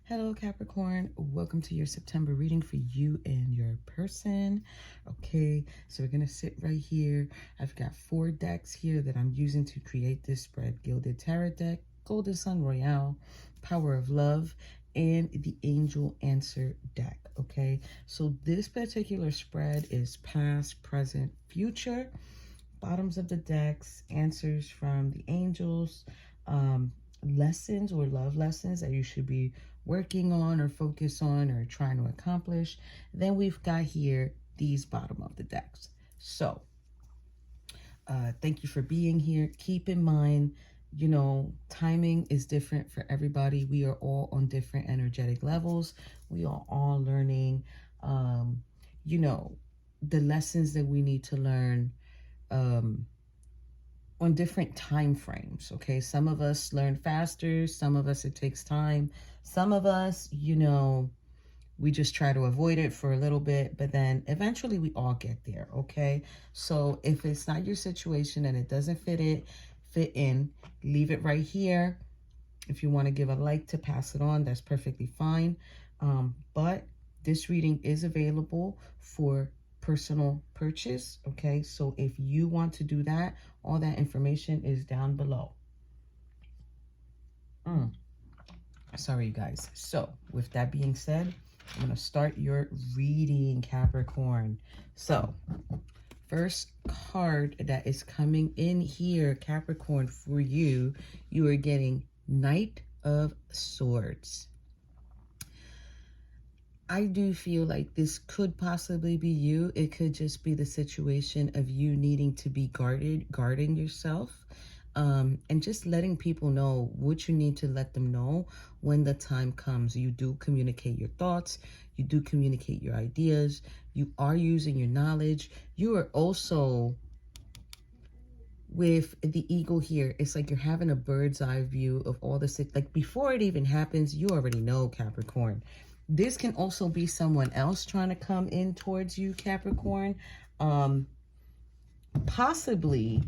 Hello, Capricorn. Welcome to your September reading for you and your person. Okay, so we're going to sit right here. I've got 4 decks here that I'm using to create this spread. Gilded Tarot deck, Golden Sun Royale, Power of Love, and the Angel Answer deck. Okay, so this particular spread is past, present, future. Bottoms of the decks, answers from the angels, lessons or love lessons that you should be working on or focus on or trying to accomplish. Then we've got here these bottom of the decks. So thank you for being here. Keep in mind, you know, timing is different for everybody. We are all on different energetic levels. We are all learning, you know, the lessons that we need to learn on different time frames. Okay, some of us learn faster, some of us it takes time, some of us, you know, we just try to avoid it for a little bit, but then eventually we all get there. Okay, so if it's not your situation and it doesn't fit in, leave it right here. If you want to give a like to pass it on, that's perfectly fine. But this reading is available for personal purchase. Okay, so if you want to do that, all that information is down below. Sorry, you guys. So with that being said, I'm going to start your reading, Capricorn. So first card that is coming in here, Capricorn, for you, you are getting Knight of Swords. I do feel like this could possibly be you. It could just be the situation of you needing to be guarding yourself, and just letting people know what you need to let them know when the time comes. You do communicate your thoughts. You do communicate your ideas. You are using your knowledge. You are also, with the eagle here, it's like you're having a bird's eye view of all this. Like before it even happens, you already know, Capricorn. This can also be someone else trying to come in towards you, Capricorn. Possibly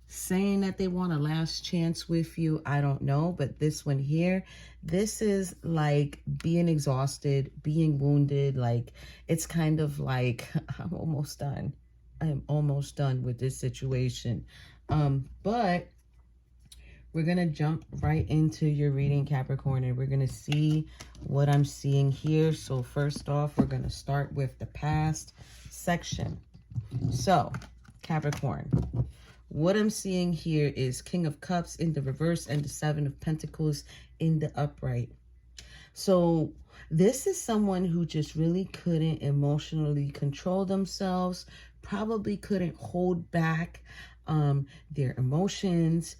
saying that they want a last chance with you. I don't know. But this one here, this is like being exhausted, being wounded. Like it's kind of like, I'm almost done. I am almost done with this situation. But we're going to jump right into your reading, Capricorn, and we're going to see what I'm seeing here. So first off, we're going to start with the past section. So, Capricorn, what I'm seeing here is King of Cups in the reverse and the 7 of Pentacles in the upright. So this is someone who just really couldn't emotionally control themselves, probably couldn't hold back their emotions,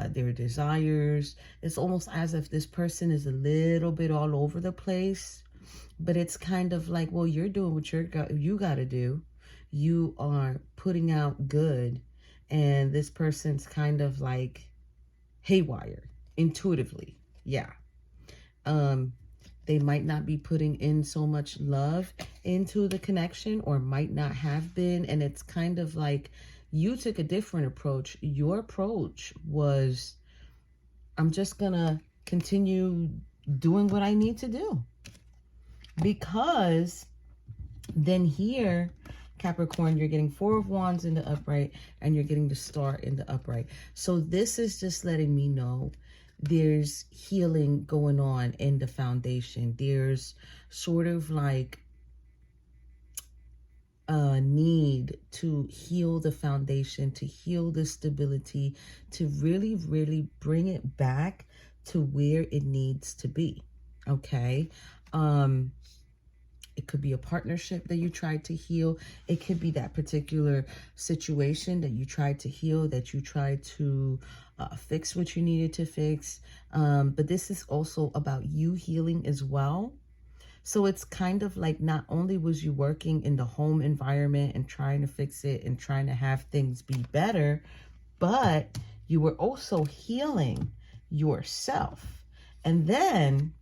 their desires. It's almost as if this person is a little bit all over the place, but it's kind of like, well, you're doing what you got to do. You are putting out good, and this person's kind of like haywire intuitively. Yeah. They might not be putting in so much love into the connection, or might not have been, and it's kind of like you took a different approach. Your approach was, I'm just gonna continue doing what I need to do. Because then here, Capricorn, you're getting 4 of Wands in the upright, and you're getting the Star in the upright. So this is just letting me know there's healing going on in the foundation. There's sort of like a need to heal the foundation, to heal the stability, to really, really bring it back to where it needs to be. Okay. It could be a partnership that you tried to heal. It could be that particular situation that you tried to heal, that you tried to fix what you needed to fix. But this is also about you healing as well. So it's kind of like, not only was you working in the home environment and trying to fix it and trying to have things be better, but you were also healing yourself. And then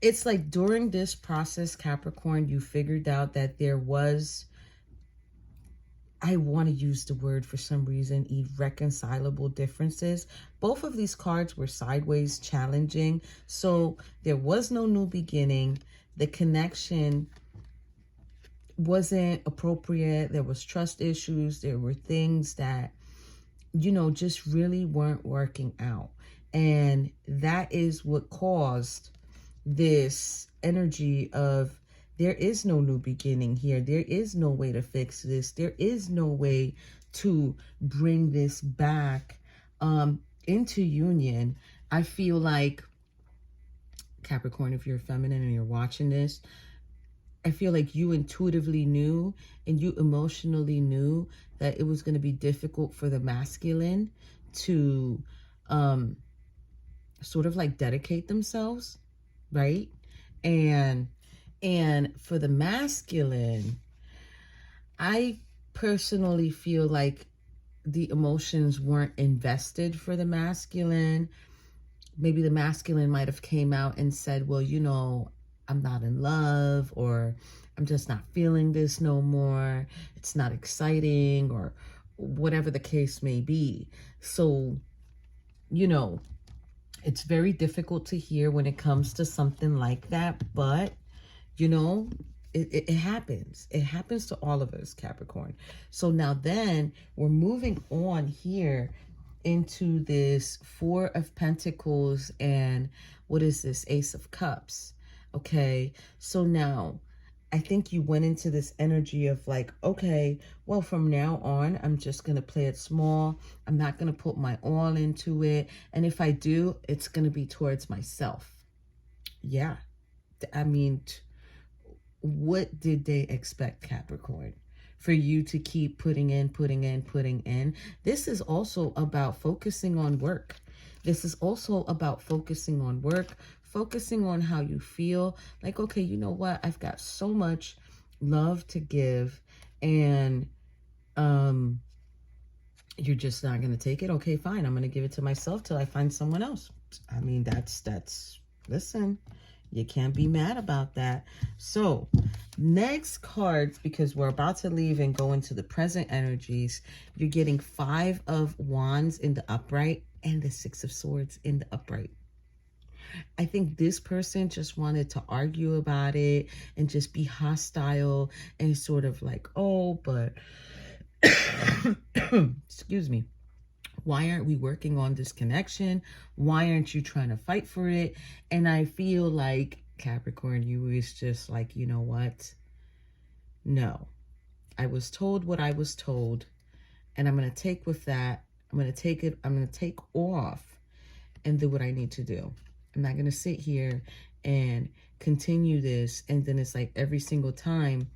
it's like during this process, Capricorn, you figured out that there was, I want to use the word for some reason, irreconcilable differences. Both of these cards were sideways, challenging. So there was no new beginning. The connection wasn't appropriate. There was trust issues. There were things that, you know, just really weren't working out. And that is what caused this energy of there is no new beginning here. There is no way to fix this. There is no way to bring this back into union. I feel like, Capricorn, if you're feminine and you're watching this, I feel like you intuitively knew and you emotionally knew that it was going to be difficult for the masculine to sort of like dedicate themselves, right? And for the masculine, I personally feel like the emotions weren't invested for the masculine. Maybe the masculine might have came out and said, well, you know, I'm not in love, or I'm just not feeling this no more. It's not exciting, or whatever the case may be. So, you know, it's very difficult to hear when it comes to something like that, but, you know, it happens. It happens to all of us, Capricorn. So now then we're moving on here into this Four of Pentacles and what is this? Ace of Cups. Okay, so now I think you went into this energy of like, okay, well, from now on, I'm just going to play it small. I'm not going to put my all into it. And if I do, it's going to be towards myself. Yeah, I mean, what did they expect, Capricorn? For you to keep putting in. This is also about focusing on work. This is also about focusing on work, focusing on how you feel. Like, okay, you know what? I've got so much love to give, and you're just not going to take it. Okay, fine. I'm going to give it to myself till I find someone else. I mean, that's, listen, you can't be mad about that. So next cards, because we're about to leave and go into the present energies, you're getting 5 of Wands in the upright and the 6 of Swords in the upright. I think this person just wanted to argue about it and just be hostile and sort of like, oh, but excuse me, why aren't we working on this connection? Why aren't you trying to fight for it? And I feel like, Capricorn, you was just like, you know what? No, I was told what I was told, and I'm going to take with that. I'm going to take it. I'm going to take off and do what I need to do. I'm not going to sit here and continue this. And then it's like every single time,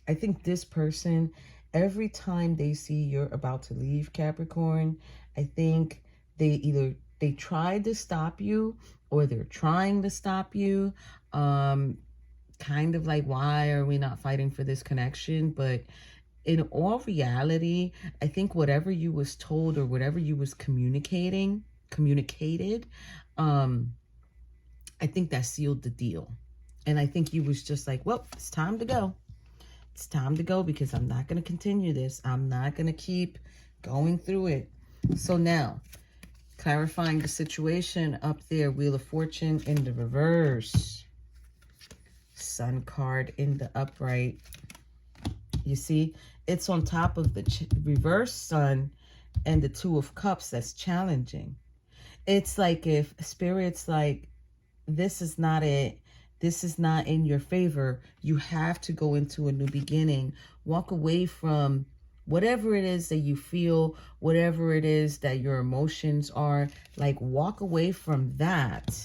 I think this person, every time they see you're about to leave, Capricorn, I think they tried to stop you, or they're trying to stop you. Kind of like, why are we not fighting for this connection? But in all reality, I think whatever you was told or whatever you was communicated, I think that sealed the deal. And I think you was just like, well, it's time to go. It's time to go, because I'm not going to continue this. I'm not going to keep going through it. So now, clarifying the situation up there, Wheel of Fortune in the reverse. Sun card in the upright. You see, it's on top of the reverse Sun and the Two of Cups. That's challenging. It's like if Spirit's like, this is not it. This is not in your favor. You have to go into a new beginning. Walk away from whatever it is that you feel, whatever it is that your emotions are. Like, walk away from that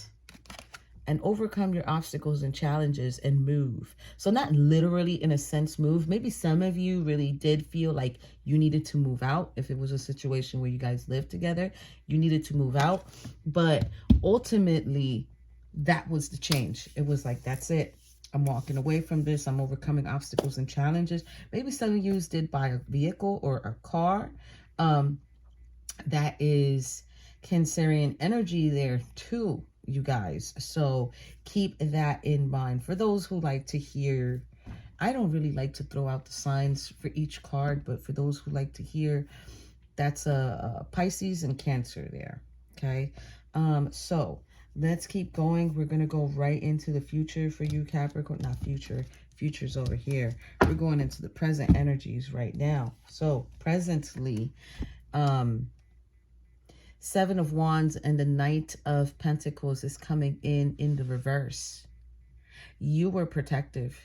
and overcome your obstacles and challenges and move. So not literally in a sense move. Maybe some of you really did feel like you needed to move out. If it was a situation where you guys lived together, you needed to move out. But ultimately, that was the change. It was like, that's it. I'm walking away from this. I'm overcoming obstacles and challenges. Maybe some of you did buy a vehicle or a car. That is Cancerian energy there too, you guys. So keep that in mind. For those who like to hear I don't really like to throw out the signs for each card, but for those who like to hear, that's a Pisces and Cancer there. Okay. So let's keep going. We're going to go right into the future for you, Capricorn. Not future. Future's over here. We're going into the present energies right now. So presently, Seven of Wands and the Knight of Pentacles is coming in the reverse. You were protective.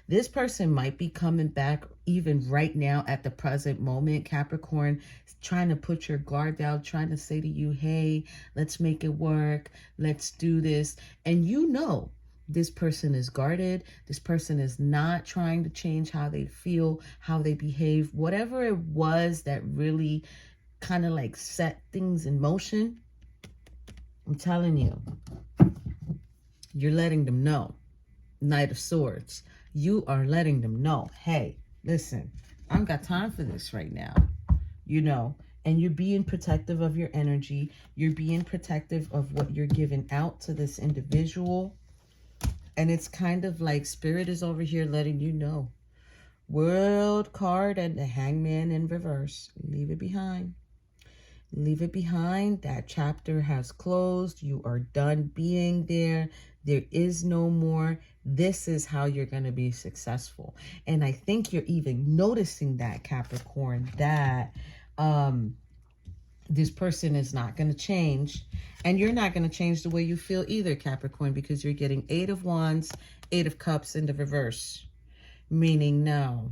This person might be coming back even right now at the present moment, Capricorn, trying to put your guard down, trying to say to you, hey, let's make it work. Let's do this. And you know, this person is guarded. This person is not trying to change how they feel, how they behave, whatever it was that really kind of like set things in motion. I'm telling you, you're letting them know. Knight of Swords. You are letting them know, hey, listen, I don't got time for this right now, you know, and you're being protective of your energy. You're being protective of what you're giving out to this individual. And it's kind of like Spirit is over here letting you know. World card and the Hangman in reverse. Leave it behind. Leave it behind. That chapter has closed. You are done being there. There is no more. This is how you're going to be successful. And I think you're even noticing that, Capricorn, that this person is not going to change. And you're not going to change the way you feel either, Capricorn, because you're getting 8 of Wands, 8 of Cups in the reverse. Meaning no.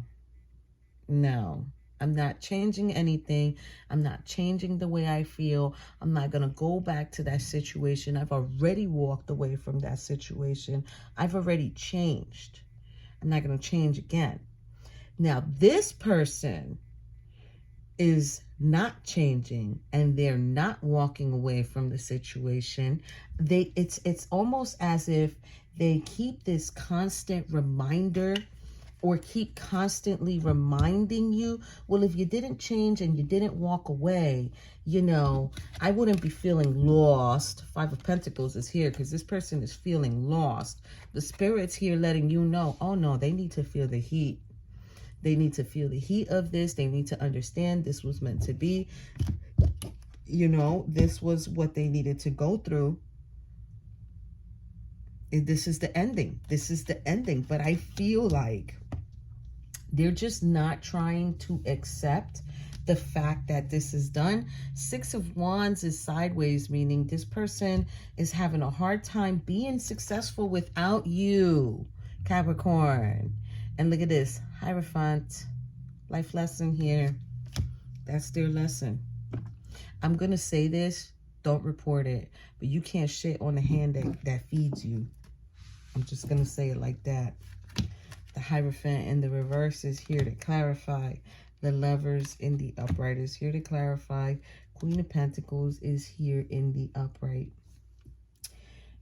I'm not changing anything. I'm not changing the way I feel. I'm not going to go back to that situation. I've already walked away from that situation. I've already changed. I'm not going to change again. Now, this person is not changing and they're not walking away from the situation. It's almost as if they keep this constant reminder or keep constantly reminding you, well, if you didn't change and you didn't walk away, you know, I wouldn't be feeling lost. 5 of Pentacles is here because this person is feeling lost. The Spirit's here letting you know, oh no, they need to feel the heat. They need to feel the heat of this. They need to understand this was meant to be. You know, this was what they needed to go through. This is the ending. This is the ending. But I feel like they're just not trying to accept the fact that this is done. 6 of Wands is sideways, meaning this person is having a hard time being successful without you, Capricorn. And look at this, Hierophant, life lesson here. That's their lesson. I'm going to say this, don't report it, but you can't shit on the hand that feeds you. I'm just going to say it like that. The Hierophant in the reverse is here to clarify. The Lovers in the upright is here to clarify. Queen of Pentacles is here in the upright.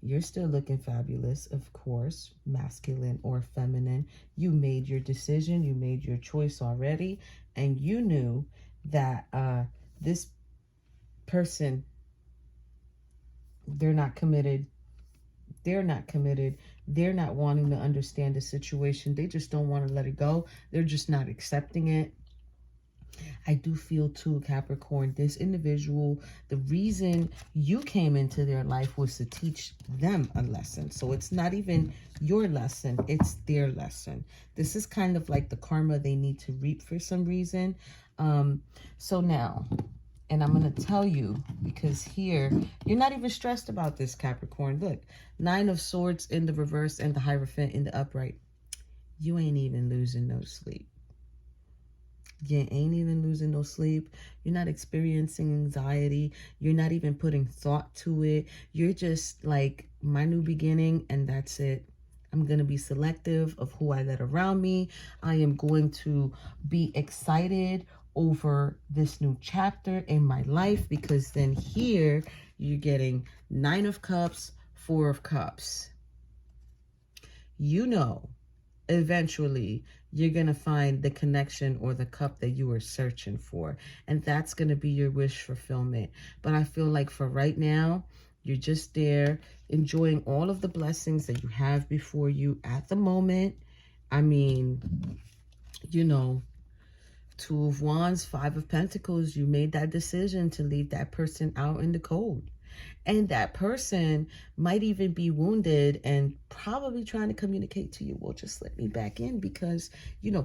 You're still looking fabulous, of course, masculine or feminine. You made your decision. You made your choice already. And you knew that this person, they're not committed. They're not committed. They're not wanting to understand the situation. They just don't want to let it go. They're just not accepting it. I do feel too, Capricorn, this individual, the reason you came into their life was to teach them a lesson. So it's not even your lesson, it's their lesson. This is kind of like the karma they need to reap for some reason. So now, and I'm going to tell you, because here, you're not even stressed about this, Capricorn. Look, 9 of Swords in the reverse and the Hierophant in the upright. You ain't even losing no sleep. You ain't even losing no sleep. You're not experiencing anxiety. You're not even putting thought to it. You're just like, my new beginning, and that's it. I'm going to be selective of who I let around me. I am going to be excited over this new chapter in my life, because then here you're getting 9 of Cups, 4 of Cups. You know, eventually you're going to find the connection or the cup that you were searching for. And that's going to be your wish fulfillment. But I feel like for right now, you're just there enjoying all of the blessings that you have before you at the moment. I mean, you know, Two of Wands, Five of Pentacles, you made that decision to leave that person out in the cold. And that person might even be wounded and probably trying to communicate to you, well, just let me back in because,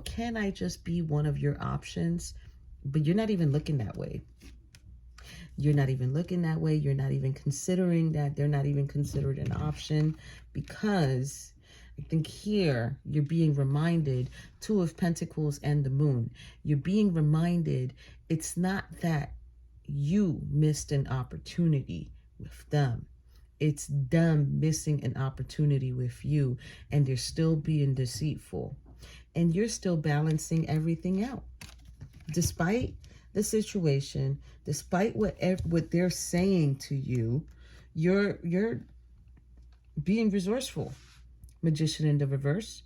can I just be one of your options? But you're not even looking that way. You're not even looking that way. You're not even considering that. They're not even considered an option because I think here you're being reminded, Two of Pentacles and the Moon. You're being reminded it's not that you missed an opportunity with them. It's them missing an opportunity with you, and they're still being deceitful. And you're still balancing everything out. Despite the situation, despite what they're saying to you, you're being resourceful. Magician in the reverse,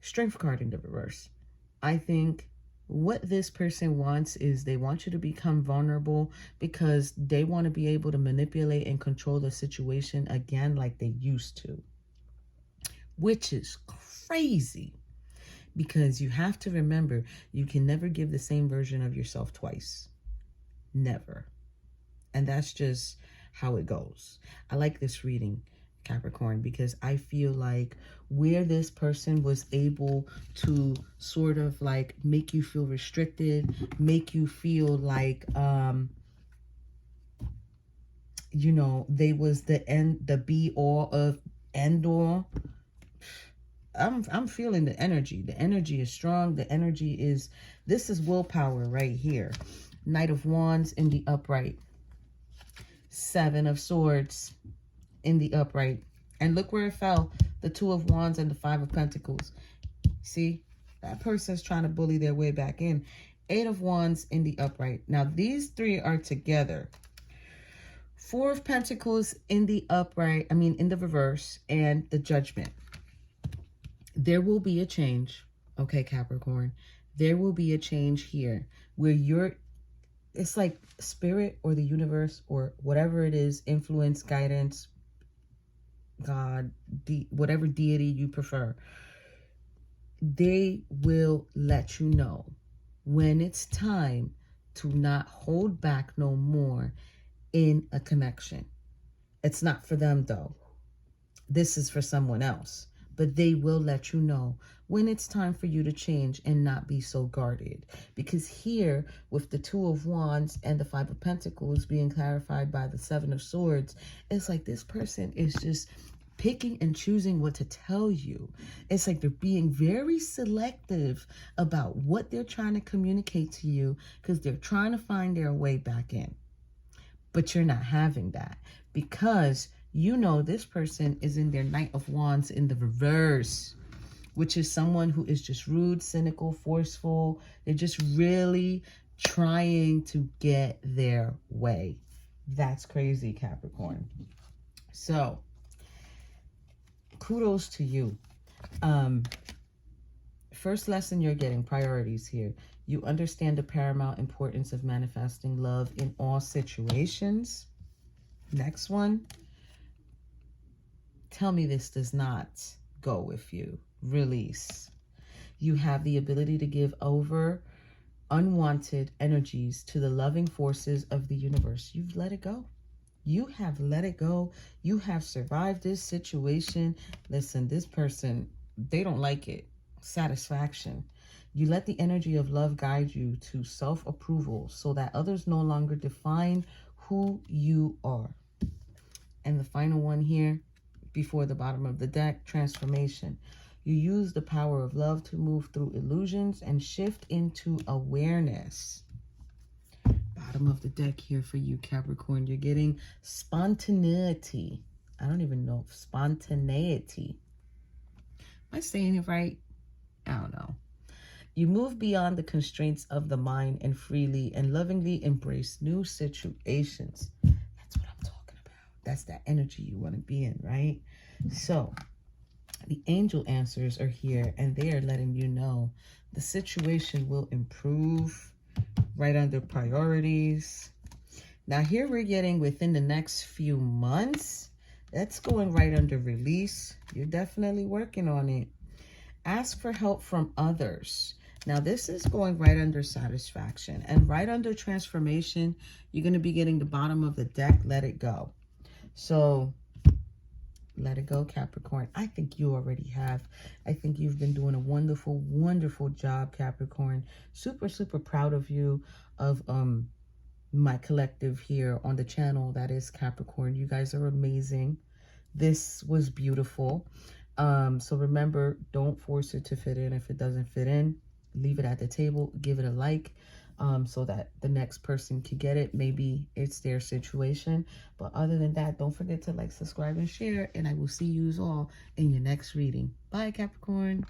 Strength card in the reverse. I think what this person wants is they want you to become vulnerable because they want to be able to manipulate and control the situation again like they used to, which is crazy because you have to remember you can never give the same version of yourself twice. Never. And that's just how it goes. I like this reading, Capricorn, because I feel like where this person was able to sort of like make you feel restricted, make you feel like, they was the be all of end all. I'm feeling the energy. The energy is strong. The energy is, this is willpower right here. Knight of Wands in the upright. Seven of Swords in the upright. And look where it fell. The Two of Wands and the Five of Pentacles. See? That person's trying to bully their way back in. Eight of Wands in the upright. Now, these three are together. Four of Pentacles in the upright. in the reverse. And the Judgment. There will be a change. Okay, Capricorn. There will be a change here where it's like spirit or the universe or whatever it is, influence, guidance, God, whatever deity you prefer, they will let you know when it's time to not hold back no more in a connection. It's not for them though. This is for someone else. But they will let you know when it's time for you to change and not be so guarded. Because here, with the Two of Wands and the Five of Pentacles being clarified by the Seven of Swords, it's like this person is just picking and choosing what to tell you. It's like they're being very selective about what they're trying to communicate to you because they're trying to find their way back in. But you're not having that because this person is in their Knight of Wands in the reverse, which is someone who is just rude, cynical, forceful. They're just really trying to get their way. That's crazy, Capricorn. So, kudos to you. First lesson you're getting, priorities here. You understand the paramount importance of manifesting love in all situations. Next one. Tell me this does not go with you. Release. You have the ability to give over unwanted energies to the loving forces of the universe. You've let it go. You have let it go. You have survived this situation. Listen, this person, they don't like it. Satisfaction. You let the energy of love guide you to self-approval so that others no longer define who you are. And the final one here, before the bottom of the deck, transformation. You use the power of love to move through illusions and shift into awareness. Bottom of the deck here for you, Capricorn. You're getting spontaneity. I don't even know if spontaneity. Am I saying it right? I don't know. You move beyond the constraints of the mind and freely and lovingly embrace new situations. That's what I'm talking about. That's that energy you want to be in, right? So the angel answers are here and they are letting you know the situation will improve right under priorities. Now here we're getting within the next few months. That's going right under release. You're definitely working on it. Ask for help from others. Now, this is going right under satisfaction, and right under transformation, you're going to be getting the bottom of the deck. Let it go. So let it go, Capricorn. I think you already have. I think you've been doing a wonderful, wonderful job, Capricorn. Super, super proud of you, of my collective here on the channel that is Capricorn. You guys are amazing. This was beautiful. So remember, don't force it to fit in. If it doesn't fit in, leave it at the table, give it a like, so that the next person can get it. Maybe it's their situation. But other than that, don't forget to like, subscribe, and share. And I will see you all in your next reading. Bye, Capricorn.